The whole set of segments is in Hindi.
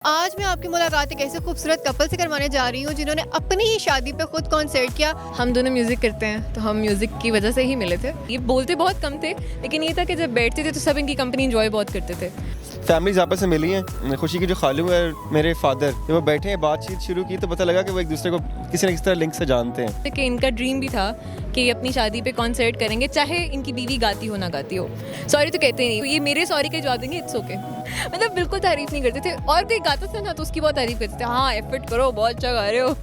आज मैं आपकी मुलाकात एक ऐसे खूबसूरत कपल से करवाने जा रही हूँ जिन्होंने अपनी ही शादी पे खुद कॉन्सर्ट किया। हम दोनों म्यूज़िक करते हैं तो हम म्यूज़िक की वजह से ही मिले थे। ये बोलते बहुत कम थे लेकिन ये था कि जब बैठते थे तो सब इनकी कंपनी इंजॉय बहुत करते थे। फैमिलीज आपस में मिली हैं। खुशी की जो खालू है मेरे फादर, जब वो बैठे हैं बातचीत शुरू की तो पता लगा कि वो एक दूसरे को किसी न किसी तरह लिंक से जानते हैं। कि इनका ड्रीम भी था कि ये अपनी शादी पे कॉन्सर्ट करेंगे चाहे इनकी बीवी गाती हो ना गाती हो। सॉरी तो कहते नहीं, ये मेरे सॉरी का जवाब देंगे इट्स ओके। मतलब बिल्कुल तारीफ नहीं करते थे और कोई गाता था ना तो उसकी बहुत तारीफ करते थे, हाँ एफर्ट करो बहुत अच्छा गा रहे हो।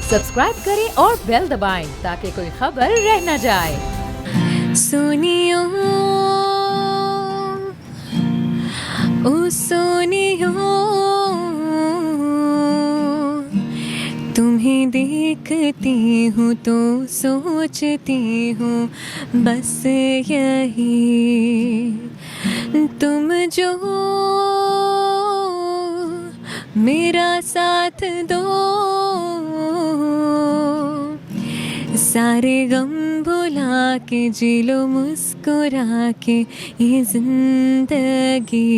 सब्सक्राइब करें और बेल दबाएं ताकि कोई खबर रह न जाए। सोनियो ओ सोनियो तुम्हें देखती हूँ तो सोचती हूँ बस यही, तुम जो मेरा साथ दो, सारे गम भुला के जी लो मुस्कुरा के ये जिंदगी।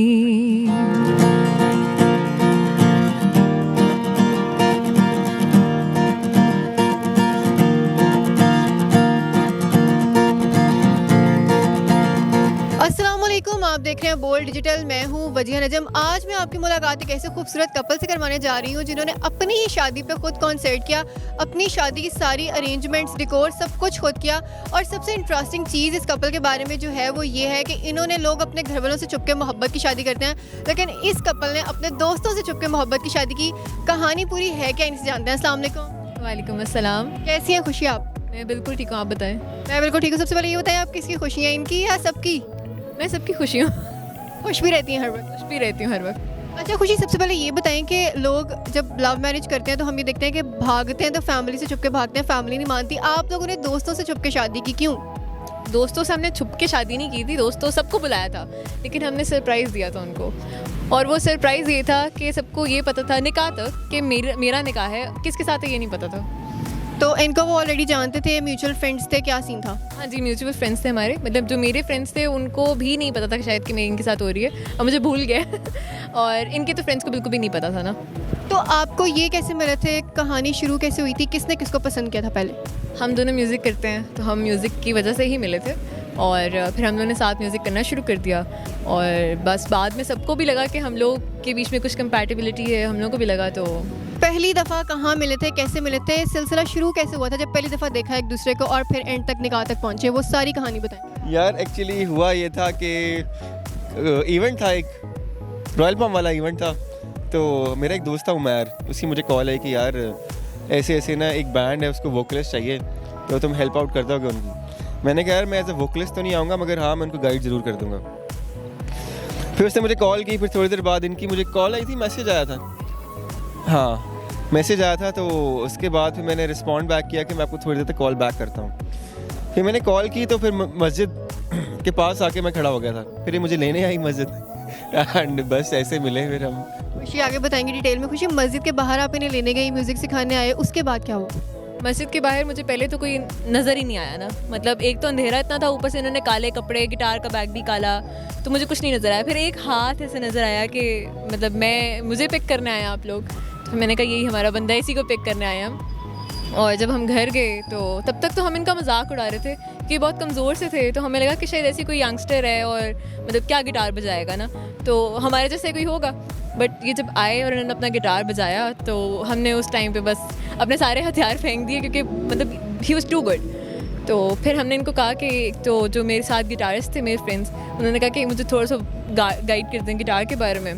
अस्सलामुअलैकुम, आप देख रहे हैं बोल्ड डिजिटल। मैं हूँ वजीहा नजम। आज मैं आपकी मुलाकात एक ऐसे खूबसूरत कपल से करवाने जा रही हूँ जिन्होंने अपनी ही शादी पे खुद कॉन्सर्ट किया, अपनी शादी की सारी अरेंजमेंट्स, डिकोर सब कुछ खुद किया। और सबसे इंटरेस्टिंग चीज़ इस कपल के बारे में जो है वो ये है कि इन्होंने, लोग अपने घर वालों से छुप के मोहब्बत की शादी करते हैं लेकिन इस कपल ने अपने दोस्तों से छुप के मोहब्बत की शादी की। कहानी पूरी है क्या, इनसे जानते हैं। अस्सलाम वालेकुम। वालेकुम अस्सलाम। कैसी हैं खुशी आप? मैं बिल्कुल ठीक हूँ, आप बताएं। मैं बिल्कुल ठीक हूँ। सबसे पहले ये बताएं, आप किसकी खुशी हैं, इनकी या सबकी? मैं सबकी खुशी हूँ, खुश भी रहती हैं हर वक्त? खुश भी रहती हूँ हर वक्त। अच्छा खुशी, सबसे पहले ये बताएं कि लोग जब लव मैरिज करते हैं तो हम ये देखते हैं कि भागते हैं तो फैमिली से छुप के भागते हैं, फैमिली नहीं मानती। आप लोगों ने दोस्तों से छुप के शादी की, क्यों? दोस्तों से हमने छुप के शादी नहीं की थी, दोस्तों सबको बुलाया था लेकिन हमने सरप्राइज़ दिया था उनको। और वो सरप्राइज़ ये था कि सबको ये पता था निकाह तक कि मेरा निकाह है, किसके साथ है ये नहीं पता था। तो इनको वो ऑलरेडी जानते थे, म्यूचुअल फ्रेंड्स थे, क्या सीन था? हाँ जी, म्यूचुअल फ्रेंड्स थे हमारे। मतलब जो मेरे फ्रेंड्स थे उनको भी नहीं पता था कि शायद कि मैं इनके साथ हो रही है और मुझे भूल गए और इनके तो फ्रेंड्स को बिल्कुल भी नहीं पता था ना। तो आपको ये कैसे मिले थे, कहानी शुरू कैसे हुई थी, किसने किसको पसंद किया था पहले? हम दोनों म्यूज़िक करते हैं तो हम म्यूज़िक की वजह से ही मिले थे और फिर हम लोगों ने साथ म्यूज़िक करना शुरू कर दिया और बस बाद में सबको भी लगा कि हम लोग के बीच में कुछ कंपैटिबिलिटी है, हम लोगों को भी लगा। तो पहली दफ़ा कहाँ मिले थे, कैसे मिले थे, सिलसिला शुरू कैसे हुआ था जब पहली दफ़ा देखा एक दूसरे को और फिर एंड तक निकाह तक पहुँचे, वो सारी कहानी बताएं। यार एक्चुअली हुआ ये था कि इवेंट था, एक रॉयल पम्प वाला इवेंट था। तो मेरा एक दोस्त था उमैर, उसकी मुझे कॉल आई कि यार ऐसे ऐसे ना एक बैंड है, उसको वोकलिस्ट चाहिए तो तुम हेल्प आउट कर दोगे उनकी। मैंने कहा यार मैं एज ए वोकलिस्ट तो नहीं आऊँगा मगर हाँ मैं उनको गाइड ज़रूर कर दूँगा। फिर उसने मुझे कॉल की, फिर थोड़ी देर बाद इनकी मुझे कॉल आई थी, मैसेज आया था, हाँ मैसेज आया था। तो उसके बाद फिर मैंने रिस्पॉन्ड बैक किया कि मैं आपको थोड़ी देर तक कॉल बैक करता हूँ। फिर मैंने कॉल की तो फिर मस्जिद के पास आके मैं खड़ा हो गया था, फिर ये मुझे लेने आई मस्जिद एंड बस ऐसे मिले फिर हम। खुशी आगे बताएंगे डिटेल में। खुशी, मस्जिद के बाहर आप इन्हें लेने गई, म्यूज़िक सिखाने आए, उसके बाद क्या हुआ? मस्जिद के बाहर मुझे पहले तो कोई नज़र ही नहीं आया ना, मतलब एक तो अंधेरा इतना था, ऊपर से इन्होंने काले कपड़े, गिटार का बैग भी काला, तो मुझे कुछ नहीं नज़र आया। फिर एक हाथ ऐसे नज़र आया कि मतलब मुझे पिक करने आए आप लोग, तो मैंने कहा यही हमारा बंदा है, इसी को पिक करने आए हम। और जब हम घर गए तो तब तक तो हम इनका मजाक उड़ा रहे थे कि बहुत कमज़ोर से थे, तो हमें लगा कि शायद ऐसी कोई यंगस्टर है और मतलब क्या गिटार बजाएगा ना, तो हमारे जैसे कोई होगा। बट ये जब आए और इन्होंने अपना गिटार बजाया तो हमने उस टाइम पे बस अपने सारे हथियार फेंक दिए क्योंकि मतलब ही वॉज टू गुड। तो फिर हमने इनको कहा कि तो जो मेरे साथ गिटारिस्ट थे मेरे फ्रेंड्स, उन्होंने कहा कि मुझे थोड़ा सा गाइड कर दें गिटार के बारे में।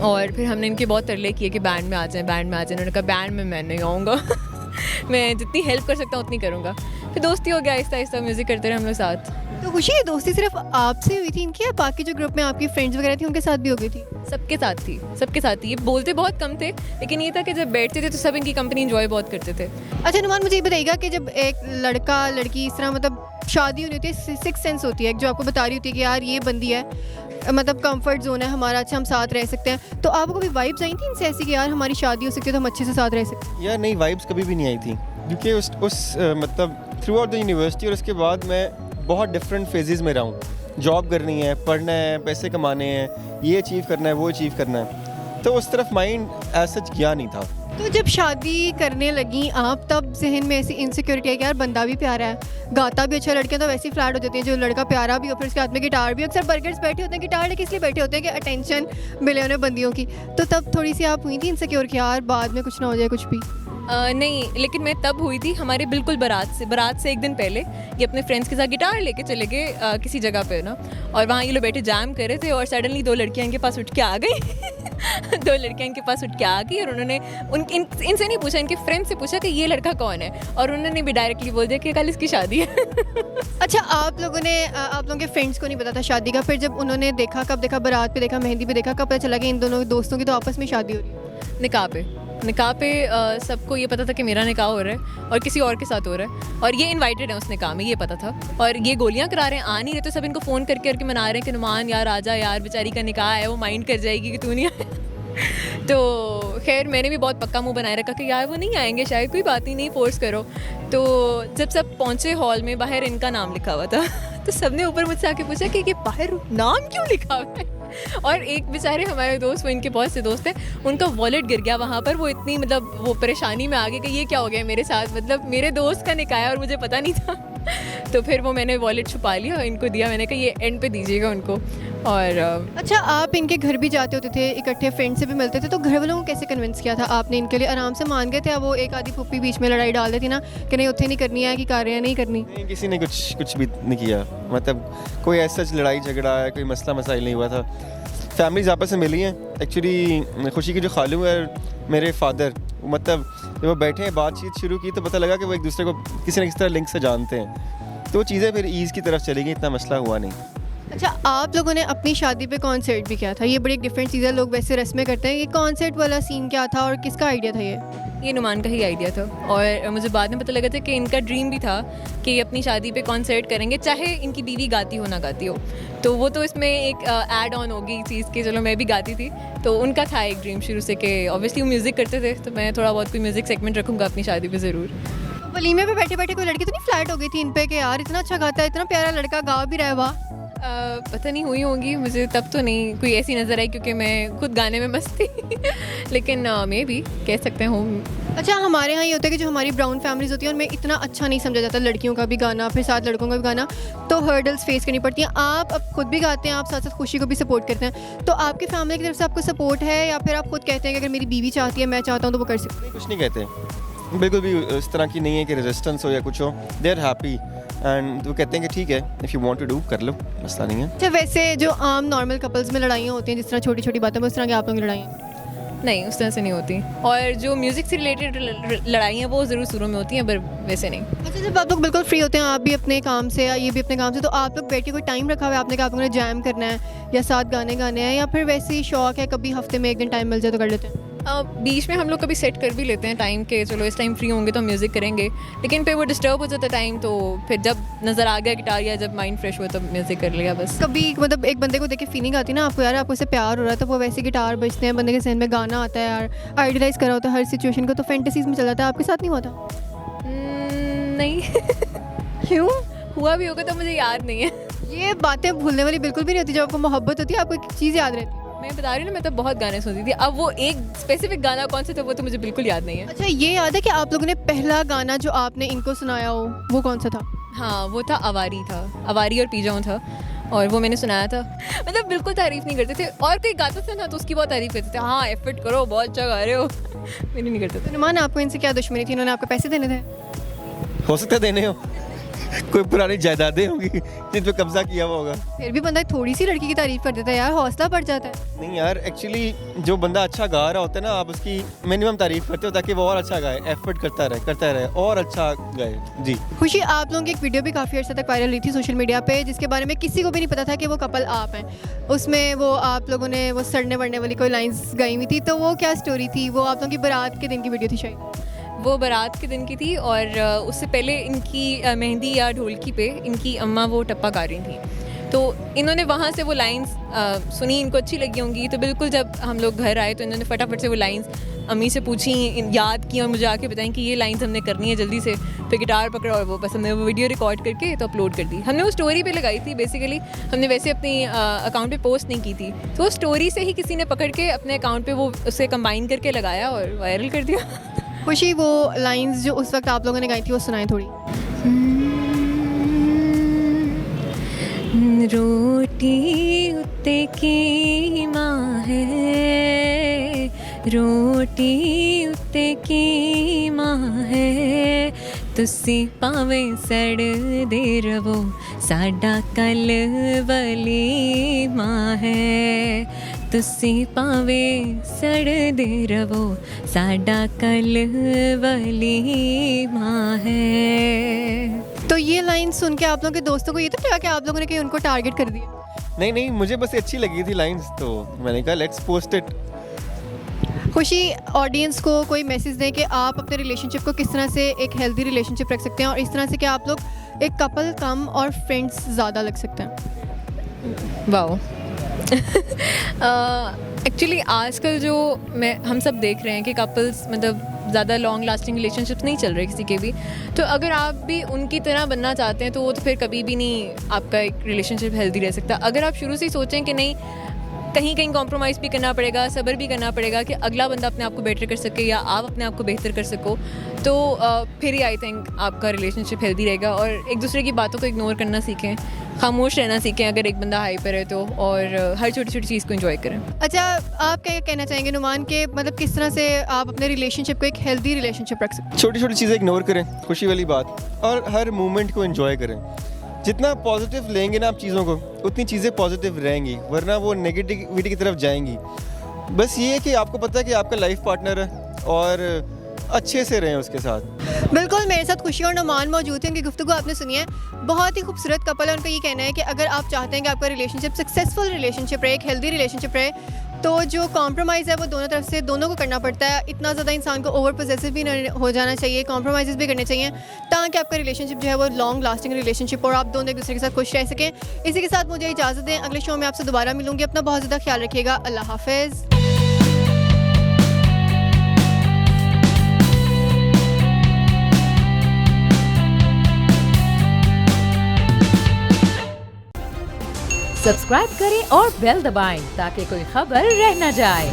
और फिर हमने इनके बहुत तरले किए कि बैंड में आ जाएं, बैंड में आ जाएं। उन्होंने कहा बैंड में मैं नहीं आऊँगा मैं जितनी हेल्प कर सकता हूँ उतनी करूँगा। फिर दोस्ती हो गया, आहिस्ता आहिस्ता म्यूज़िक करते रहे हम लोग साथ। तो खुशी, ये दोस्ती सिर्फ आपसे हुई थी इनकी या बाकी जो ग्रुप में आपकी फ्रेंड्स वगैरह थी उनके साथ भी हो गई थी? सबके साथ थी, सबके साथ थी। ये बोलते बहुत कम थे लेकिन ये था कि जब बैठते थे तो सब इनकी कंपनी इंजॉय बहुत करते थे। अच्छा नुमान, मुझे ये बताइएगा कि जब एक लड़का लड़की इस तरह मतलब शादी होनी होती है, सिक्स सेंस होती है जो आपको बता रही होती है कि यार ये बंदी है, मतलब कंफर्ट जोन है हमारा, अच्छा हम साथ रह सकते हैं, तो आपको कभी वाइब्स आई थी इनसे ऐसी कि यार हमारी शादी हो सकती है तो हम अच्छे से साथ रह सकते हैं? यार नहीं, वाइब्स कभी भी नहीं आई थी क्योंकि मतलब थ्रू आउट द यूनिवर्सिटी और उसके बाद मैं बहुत डिफरेंट फेजेस में रहा हूँ। जॉब करनी है, पढ़ना है, पैसे कमाने हैं, ये अचीव करना है, वो अचीव करना है। तो उस तरफ माइंड एज सच गया नहीं था। तो जब शादी करने लगी आप, तब जहन में ऐसी इनसिक्योरिटी है कि यार बंदा भी प्यारा है, गाता भी अच्छा, लड़कियां तो वैसे ही फ्लैट हो जाती हैं, जो लड़का प्यारा भी हो फिर उसके हाथ में गिटार भी, अक्सर बर्गर्स बैठे होते हैं गिटार लेके इसलिए बैठे होते हैं कि अटेंशन मिले उन्हें बंदियों की। तो तब थोड़ी सी आप हुई थी इनसिक्योर कि यार बाद में कुछ ना हो जाए कुछ भी? नहीं, लेकिन मैं तब हुई थी हमारे बिल्कुल बारात से एक दिन पहले ये अपने फ्रेंड्स के साथ गिटार लेके चले गए किसी जगह पे ना, और वहाँ ये लोग बैठे जैम कर रहे थे और सडनली 2 लड़कियाँ इनके पास उठ के आ गई 2 लड़कियाँ इनके पास उठ के आ गई और उन्होंने इनसे नहीं पूछा, इनके फ्रेंड से पूछा कि ये लड़का कौन है, और उन्होंने भी डायरेक्टली बोल दिया कि कल इसकी शादी है। अच्छा, आप लोगों के फ्रेंड्स को नहीं पता था शादी का, फिर जब उन्होंने देखा, कब देखा, बारात पे देखा, मेहंदी पे देखा, कब पता चला कि इन दोनों दोस्तों की तो आपस में शादी हो रही है? निकाह पे सबको ये पता था कि मेरा निकाह हो रहा है और किसी और के साथ हो रहा है, और ये इनवाइटेड है उस निकाह में, ये पता था। और ये गोलियां करा रहे हैं, आ नहीं रहे, तो सब इनको फ़ोन करके मना रहे हैं कि नुमान यार आजा यार, बेचारी का निकाह है, वो माइंड कर जाएगी कि तू नहीं आया। तो खैर मैंने भी बहुत पक्का मुंह बनाए रखा कि यार वो नहीं आएंगे शायद, कोई बात ही नहीं, फोर्स करो। तो जब सब पहुँचे हॉल में, बाहर इनका नाम लिखा हुआ था तो सबने ऊपर मुझसे आके पूछा कि ये बाहर नाम क्यों लिखा हुआ है। और एक बेचारे हमारे दोस्त, वो इनके बहुत से दोस्त हैं, उनका वॉलेट गिर गया वहाँ पर, वो इतनी मतलब वो परेशानी में आ गए कि ये क्या हो गया मेरे साथ, मतलब मेरे दोस्त का निकाह है और मुझे पता नहीं था। तो फिर वो मैंने वॉलेट छुपा लिया और इनको दिया, मैंने कहा ये एंड पे दीजिएगा उनको। और अच्छा, आप इनके घर भी जाते होते थे इकट्ठे, फ्रेंड से भी मिलते थे, तो घर वालों को कैसे कन्विंस किया था आपने इनके लिए? आराम से मान गए थे? अब वो एक आधी पुप्पी बीच में लड़ाई डाल देती ना कि नहीं उत्थे नहीं करनी है कि कर रहे हैं नहीं करनी? नहीं, किसी ने कुछ भी नहीं किया, मतलब कोई ऐसा लड़ाई झगड़ा है, कोई मसला मसाइल नहीं हुआ था। फैमिलीज आपस में मिली हैं। एक्चुअली खुशी की जो खालू है मेरे फादर, मतलब जब वो बैठे हैं बातचीत शुरू की तो पता लगा कि वो एक दूसरे को किसी न किसी तरह लिंक से जानते हैं, तो वो चीज़ें फिर ईज़ की तरफ चली गई, इतना मसला हुआ नहीं। अच्छा, आप लोगों ने अपनी शादी पे कॉन्सर्ट भी किया था, ये बड़ी एक डिफरेंट चीज़ है, लोग वैसे रस्में करते हैं, ये कॉन्सर्ट वाला सीन क्या था और किसका आइडिया था? ये नुमान का ही आइडिया था, और मुझे बाद में पता लगा था कि इनका ड्रीम भी था कि ये अपनी शादी पे कॉन्सर्ट करेंगे, चाहे इनकी बीवी गाती हो ना गाती हो। तो वो तो इसमें एक ऐड ऑन होगी चीज़ कि चलो मैं भी गाती थी, तो उनका था एक ड्रीम शुरू से कि ऑब्वियसली वो म्यूज़िक करते थे, तो मैं थोड़ा बहुत कोई म्यूज़िक सेगमेंट रखूँगा अपनी शादी पे ज़रूर। वलीमे पे बैठे बैठे कोई लड़की तो नहीं फ्लैट हो गई थी इन पे कि यार इतना अच्छा गाता है, इतना प्यारा लड़का, गा भी रहा है, वाह? पता नहीं हुई होंगी, मुझे तब तो नहीं कोई ऐसी नज़र आई क्योंकि मैं खुद गाने में मस्त थी लेकिन मैं भी कह सकते हूँ। अच्छा, हमारे यहाँ ये होता है कि जो हमारी ब्राउन फैमिलीज़ होती हैं उनमें इतना अच्छा नहीं समझा जाता लड़कियों का भी गाना, फिर साथ लड़कों का भी गाना, तो हर्डल्स फेस करनी पड़ती हैं। आप अब खुद भी गाते हैं, आप साथ साथ खुशी को भी सपोर्ट करते हैं, तो आपकी फैमिली की तरफ से आपको सपोर्ट है या फिर आप खुद कहते हैं कि अगर मेरी बीवी चाहती है, मैं चाहता हूँ तो वो कर सकती है? कुछ नहीं कहते, बिल्कुल भी इस तरह की नहीं है कि रेजिस्टेंस हो या कुछ हो, दे आर हैप्पी एंड वो कहते हैं कि ठीक है, if you want to do कर लो, मसला नहीं है। अच्छा, वैसे जो आम नॉर्मल कपल्स में लड़ाइयाँ होती हैं, जिस तरह छोटी छोटी बातों में, उस तरह की आप लोगों की लड़ाइयाँ? नहीं, उस तरह से नहीं होती, और जो म्यूज़िक से रिलेटेड लड़ाइयाँ वो ज़रूर शुरू में होती हैं, पर वैसे नहीं। अच्छा, जब आप लोग बिल्कुल फ्री होते हैं, आप भी अपने काम से या ये भी अपने काम से, तो आप लोग बैठ के कोई टाइम रखा हुआ है आपने कि आप लोगों ने जैम करना है या साथ गाने गाने हैं, या फिर वैसे ही शौक है कभी हफ्ते में एक दिन टाइम मिल जाए तो कर लेते हैं? बीच में हम लोग कभी सेट कर भी लेते हैं टाइम के, चलो इस टाइम फ्री होंगे तो हम म्यूज़िक करेंगे, लेकिन फिर वो डिस्टर्ब हो जाता है टाइम, तो फिर जब नज़र आ गया गिटार या जब माइंड फ्रेश हुआ तो म्यूज़िक कर लिया बस। कभी मतलब एक बंदे को देख के फीलिंग आती है ना आपको, यार आपको इससे प्यार हो रहा है, तो वो वैसे गिटार बजते हैं, बंदे के जहन में गाना आता है, यार आइडियलाइज करा होता है हर सिचुएशन को, तो फैंटेसीज में चला जाता है, आपके साथ नहीं हुआ था? नहीं क्यों? हुआ भी होगा तो मुझे याद नहीं है। ये बातें भूलने वाली बिल्कुल भी नहीं होती, जब आपको मोहब्बत होती है आपको एक चीज़ याद रहती है। मैं बता रही हूँ ना, मैं तो बहुत गाने सुनती थी, अब वो एक स्पेसिफिक गाना कौन सा था वो तो मुझे बिल्कुल याद नहीं है। अच्छा, ये याद है कि आप लोगों ने पहला गाना जो आपने इनको सुनाया हो वो कौन सा था? हाँ, वो था अवारी और पी जाऊँ था, और वो मैंने सुनाया था। मतलब बिल्कुल तारीफ़ नहीं करते थे, और कोई गाता था ना तो उसकी बहुत तारीफ़ करते थे, हाँ एफर्ट करो, बहुत अच्छा गा रहे हो मैंने नहीं करते थे। तो नुमान, आपको इनसे क्या दुश्मनी थी? इन्होंने आपको पैसे देने थे? हो सकता है देने हो कोई पुरानी जायदादें होंगी जिन पे कब्जा किया हुआ होगा। फिर भी बंदा थोड़ी सी लड़की की तारीफ कर देता है यार, हौसला बढ़ जाता है। नहीं यार, एक्चुअली जो बंदा अच्छा गा रहा होता है ना, आप उसकी मिनिमम तारीफ करते हो ताकि वो और अच्छा गाए, एफर्ट करता रहे और अच्छा गाए। जी खुशी, आप लोगों की एक वीडियो भी काफ़ी अर्से तक वायरल हुई थी सोशल मीडिया पे, जिसके बारे में किसी को भी नहीं पता था कि वो कपल आप हैं। उसमें वो आप लोगों ने वो सड़ने वड़ने वाली कोई लाइंस गाई हुई थी, तो वो क्या स्टोरी थी? वो आप लोगों की बारात के दिन की वीडियो थी शायद? वो बारात के दिन की थी, और उससे पहले इनकी मेहंदी या ढोलकी पे इनकी अम्मा वो टप्पा गा रही थी, तो इन्होंने वहाँ से वो लाइंस सुनी, इनको अच्छी लगी होंगी, तो बिल्कुल जब हम लोग घर आए तो इन्होंने फटाफट से वो लाइंस अम्मी से पूछी, याद की और मुझे आके बताएं कि ये लाइन्स हमने करनी है जल्दी से। फिर गिटार पकड़ा और वो बस हमने वो वीडियो रिकॉर्ड करके तो अपलोड कर दी। हमने वो स्टोरी पे लगाई थी बेसिकली, हमने वैसे अपनी अकाउंट पे पोस्ट नहीं की थी, तो वो स्टोरी से ही किसी ने पकड़ के अपने अकाउंट पे वो उसे कंबाइन करके लगाया और वायरल कर दिया। खुशी, वो लाइंस जो उस वक्त आप लोगों ने गाई थी वो सुनाएं थोड़ी। रोटी उत्ते की माँ है, रोटी उत्ते की माँ है, तुसी भावें सड़दे रवो साडा कल वली माँ है, तुसी भावें सड़दे रवो साडा कल वली माँ है। तो ये लाइन सुन के आप लोगों के दोस्तों को ये तो क्या कि आप लोगों ने कहीं उनको टारगेट कर दिया? नहीं, मुझे बस अच्छी लगी थी लाइंस, तो मैंने कहा लेट्स पोस्ट इट। खुशी, ऑडियंस को कोई मैसेज दें कि आप अपने रिलेशनशिप को किस तरह से एक हेल्दी रिलेशनशिप रख सकते हैं और इस तरह से कि आप लोग एक कपल कम और फ्रेंड्स ज़्यादा लग सकते हैं। वाओ। एक्चुअली आजकल जो हम सब देख रहे हैं कि कपल्स मतलब ज़्यादा लॉन्ग लास्टिंग रिलेशनशिप्स नहीं चल रहे किसी के भी, तो अगर आप भी उनकी तरह बनना चाहते हैं तो वो तो फिर कभी भी नहीं आपका एक रिलेशनशिप हेल्दी रह सकता। अगर आप शुरू से ही सोचें कि नहीं, कहीं कहीं कॉम्प्रोमाइज़ भी करना पड़ेगा, सब्र भी करना पड़ेगा कि अगला बंदा अपने आप को बेटर कर सके या आप अपने आप को बेहतर कर सको, तो फिर ही आई थिंक आपका रिलेशनशिप हेल्दी रहेगा। और एक दूसरे की बातों को इग्नोर करना सीखें, खामोश रहना सीखें अगर एक बंदा हाइपर है तो, और हर छोटी छोटी चीज़ को एंजॉय करें। अच्छा, आप क्या कहना चाहेंगे नुमान के मतलब किस तरह से आप अपने रिलेशनशिप को एक हेल्दी रिलेशनशिप रख सकते हैं? छोटी छोटी चीज़ें इग्नोर करें, खुशी वाली बात, और हर मोमेंट को एंजॉय करें। जितना पॉजिटिव लेंगे ना आप चीज़ों को, उतनी चीज़ें पॉजिटिव रहेंगी, वरना वो नेगेटिविटी की तरफ जाएंगी। बस ये है कि आपको पता है कि आपका लाइफ पार्टनर है और अच्छे से रहें उसके साथ। बिल्कुल, मेरे साथ खुशी और नुमान मौजूद हैं, उनकी गुफ्तगू आपने सुनी है। बहुत ही खूबसूरत कपल है, उनका ये कहना है कि अगर आप चाहते हैं कि आपका रिलेशनशिप सक्सेसफुल रिलेशनशिप रहे, एक हेल्दी रिलेशनशिप रहे, तो जो कॉम्प्रोमाइज़ है वो दोनों तरफ से दोनों को करना पड़ता है। इतना ज़्यादा इंसान को ओवर पोजेसिव भी नहीं हो जाना चाहिए, कॉम्प्रोमाइज़ भी करने चाहिए ताकि आपका रिलेशनशिप जो है वो लॉन्ग लास्टिंग रिलेशनशिप और आप दोनों एक दूसरे के साथ खुश रह सकें। इसी के साथ मुझे इजाज़त दें, अगले शो में आपसे दोबारा मिलूंगी। अपना बहुत ज़्यादा ख्याल रखिएगा। अल्लाह हाफिज़। सब्सक्राइब करें और बेल दबाएं ताकि कोई खबर रह न जाए।